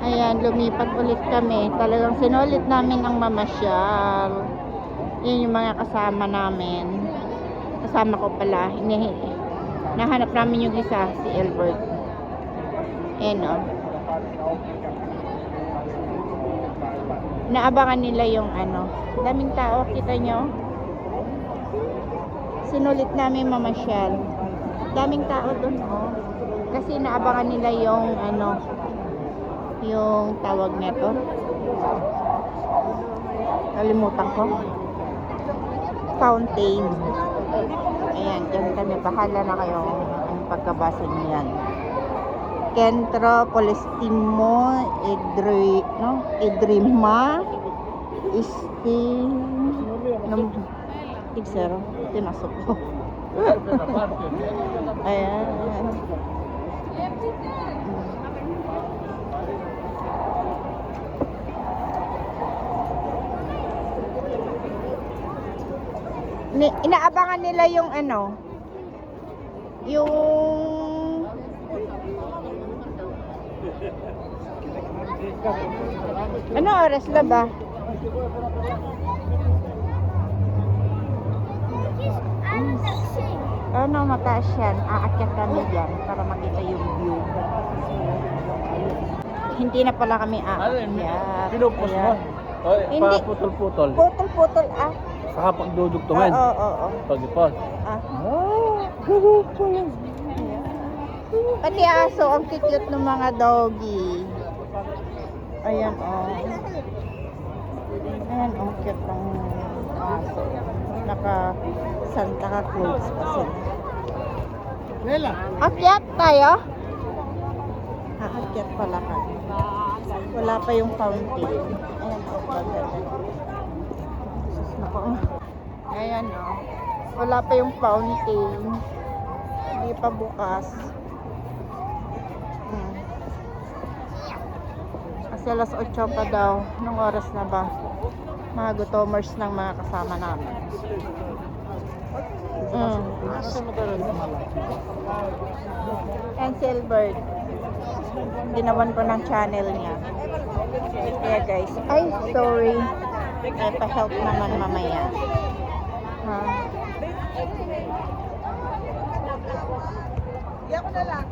Ayan, lumipat ulit kami. Talagang sinulit namin ang mamasyal. Yan yung mga kasama namin. Kasama ko pala. Nahanap namin yung isa, si Albert. Ayan o. Naabangan nila yung ano. Daming tao, kita nyo? Sinulit namin mamasyal. Daming tao dun o. Kasi naabangan nila yung ano, yung tawag nito. Kalimutan ko. Fountain. Ayan, dyan kami. Bahala na kayo ang pagkabasa niyan. Kentro, Polestimo, Edrima, Tigsero. Tinasok ko. Ayan. Inaabangan nila yung ano, yung ano oras na ba? Ano, mataas yan. Aakyat kami dyan para makita yung view. Hindi na pala kami aakyat. Pinupos mo? Hindi. Putol-putol. Putol-putol Saka pagdudugtungan. Oo. Pag-ipos. Ganun pa lang. Pati aso, ang cute ng mga doggy. Ayan Ayan cute ng aso. Naka Santa Ka clothes pa sila. Lela. Akyat tayo? Akyat pala ka. Wala pa yung fountain. Ayan wala pa yung fountain. Hindi pa bukas. Kasi alas 8 pa daw. Nung oras na ba? Mga gutomers ng mga kasama namin. And Silbert. Ginawan ko ng channel niya. Kaya guys, ay sorry. Pa-help naman mamaya. Iyak ko na lang.